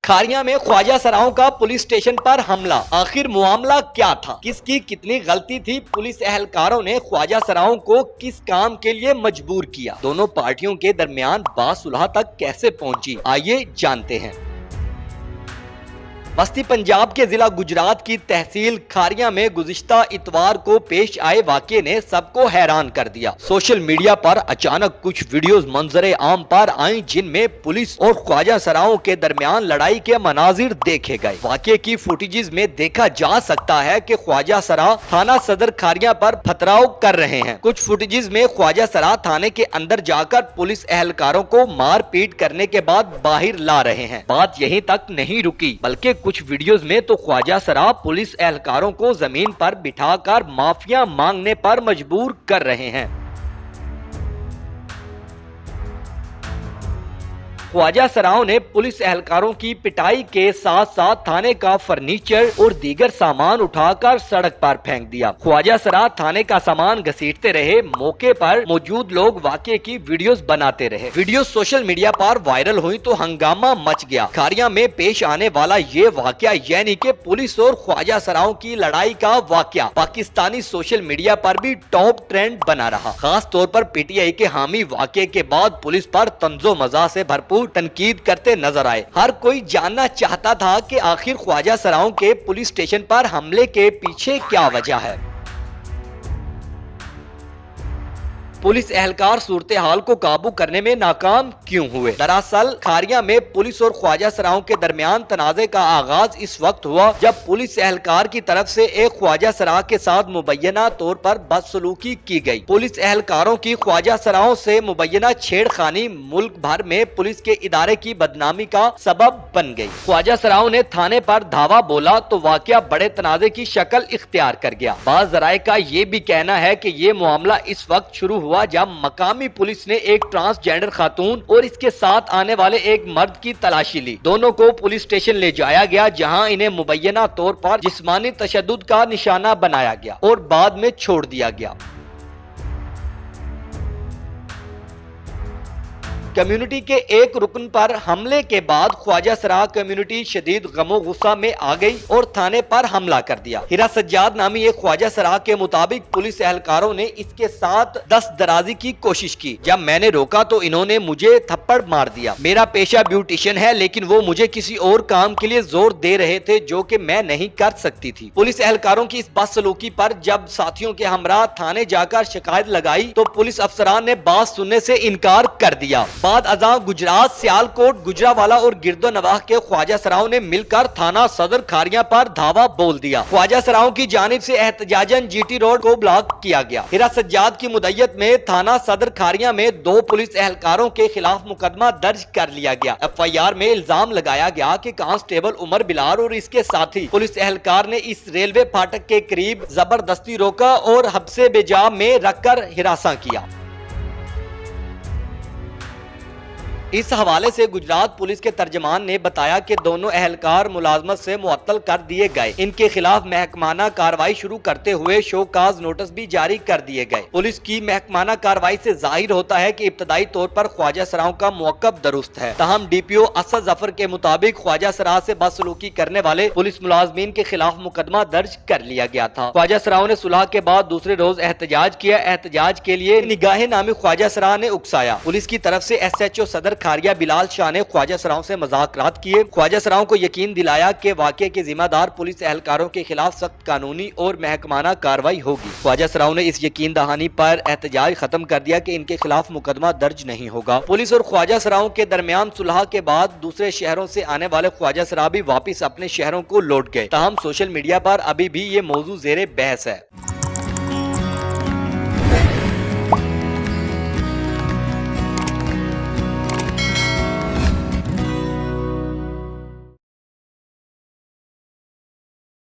खारिया में ख्वाजा सराओं का police station पर हमला, आखिर मामला क्या था, किसकी कितनी गलती थी, पुलिस एहलकारों ने ख्वाजा सराओं को किस काम के लिए मजबूर किया, दोनों पार्टियों के दरमियान बासुलह तक कैसे पहुंची, आइए जानते हैं। बस्ती पंजाब के जिला गुजरात की तहसील खारिया में गुज़िश्ता इतवार को पेश आए वाक़ये ने सबको हैरान कर दिया। सोशल मीडिया पर अचानक कुछ वीडियोस मंजरे आम पर आई जिनमें पुलिस और ख्वाजा सराओं के दरमियान लड़ाई के मनाजिर देखे गए। वाक़ये की फुटेजेस में देखा जा सकता है कि ख्वाजा सरा थाना सदर खारिया पर पथराव कर रहे हैं। कुछ फुटेजेस में ख्वाजा सरा थाने के अंदर जाकर पुलिस एहलकारों को मार पीट करने के बाद बाहर ला रहे हैं। बात यहीं तक नहीं रुकी, बल्कि कुछ वीडियोस में तो ख्वाजा सरा पुलिस एहलकारों को जमीन पर बिठाकर माफिया मांगने पर मजबूर कर रहे हैं। ख्वाजा सराओं ने पुलिस एहलकारों की पिटाई के साथ साथ थाने का फर्नीचर और दीगर सामान उठाकर सड़क पर फेंक दिया। ख्वाजा सरा थाने का सामान घसीटते रहे। मौके पर मौजूद लोग वाकये की वीडियोस बनाते रहे। वीडियो सोशल मीडिया पर वायरल हुई तो हंगामा मच गया। खारिया में पेश आने वाला ये वाकया यानी कि पुलिस और ख्वाजा सराओं की लड़ाई का वाकया पाकिस्तानी सोशल मीडिया पर भी टॉप ट्रेंड बना रहा। खास तौर पर पीटीआई के हामी वाकये के बाद पुलिस पर तंजो मजा से भरपूर तनकीद करते नजर आए। हर कोई जानना चाहता था कि आखिर ख्वाजा सराओं के पुलिस स्टेशन पर हमले के पीछे क्या वजह है। पुलिस एहलकार सूरत हाल को काबू करने में नाकाम क्यों हुए। दरअसल खारिया में पुलिस और ख्वाजा सराओं के दरमियान तनाज़े का आगाज इस वक्त हुआ जब पुलिस एहलकार की तरफ से एक ख्वाजा सरा के साथ मुबैना तौर पर बदसलूकी की गई। पुलिस एहलकारों की ख्वाजा सराओं से मुबैना छेड़खानी मुल्क भर में पुलिस के इदारे की बदनामी का सबब बन गई। ख्वाजा सराओं ने थाने पर धावा बोला तो वाकया बड़े तनाज़े की शक्ल इख्तियार कर गया। बाज़ ज़राए का ये भी कहना है कि ये मामला इस वक्त शुरू हुआ जब मकामी पुलिस ने एक ट्रांसजेंडर खातून और इसके साथ आने वाले एक मर्द की तलाशी ली। दोनों को पुलिस स्टेशन ले जाया गया जहां इन्हें मुबैना तौर पर जिस्मानी तशद्दुद का निशाना बनाया गया और बाद में छोड़ दिया गया। कम्युनिटी के एक रुकन पर हमले के बाद ख्वाजा सरा कम्युनिटी शदीद गमो गुस्सा में आ गई और थाने पर हमला कर दिया। हिरा सज्जाद नामी एक ख्वाजा सरा के मुताबिक पुलिस एहलकारों ने इसके साथ दस्तदराजी की कोशिश की। जब मैंने रोका तो इन्होंने मुझे थप्पड़ मार दिया। मेरा पेशा ब्यूटिशियन है लेकिन वो मुझे किसी और काम के लिए जोर दे रहे थे जो कि मैं नहीं कर सकती थी। पुलिस एहलकारों की इस बदसलूकी पर जब साथियों के हमरा थाने जाकर शिकायत लगाई तो पुलिस अफसरान ने बात सुनने से इनकार कर दिया। बाद अज़ां गुजरात, सियालकोट, गुजरावाला और गिरदोनवाह के ख्वाजा सराओं ने मिलकर थाना सदर खारिया पर धावा बोल दिया। ख्वाजा सराओं की जानिब से एहतजाजन जीटी रोड को ब्लॉक किया गया। हिरा सज्जाद की मुद्दत में थाना सदर खारिया में 2 पुलिस एहलकारों के खिलाफ मुकदमा दर्ज कर लिया गया। FIR में इल्जाम लगाया गया कि कांस्टेबल उमर बिलाल और इसके साथी पुलिस एहलकार ने इस रेलवे फाटक के करीब जबरदस्ती रोका और हब्से बेजा में रखकर हिरासा किया। इस हवाले से गुजरात पुलिस के तर्जमान ने बताया कि दोनों एहलकार मुलाजमत से मुअत्तल कर दिए गए। इनके खिलाफ महकमाना कार्रवाई शुरू करते हुए शोकाज नोटिस भी जारी कर दिए गए। पुलिस की महकमाना कार्रवाई से जाहिर होता है कि इब्तदाई तौर पर ख्वाजा सराओं का मौक़िफ़ दुरुस्त है। तहम DPO असद जफर के मुताबिक ख्वाजा सरा से बदसलूकी करने वाले पुलिस मुलाजमीन के खिलाफ मुकदमा दर्ज कर लिया गया था। ख्वाजा सराओं ने सुलह के बाद दूसरे रोज एहतजाज किया। एहतजाज के लिए निगाहे नामी ख्वाजा सरा ने उकसाया। पुलिस की तरफ से SHO सदर खारिया बिलाल शाह ने ख्वाजा सराओं से मुज़ाकरात किए। ख्वाजा सराओं को यकीन दिलाया कि वाक़ये के जिम्मेदार पुलिस एहलकारों के खिलाफ सख्त कानूनी और महकमाना कार्रवाई होगी। ख्वाजा सराओं ने इस यकीन दहानी पर एहतजाज खत्म कर दिया कि इनके खिलाफ मुकदमा दर्ज नहीं होगा। पुलिस और ख्वाजा सराओं के दरमियान सुलह के बाद दूसरे शहरों से आने वाले ख्वाजा सरा भी वापिस अपने शहरों को लौट गए। ताहम सोशल मीडिया पर अभी भी ये मौजू ज़ेरे बहस है।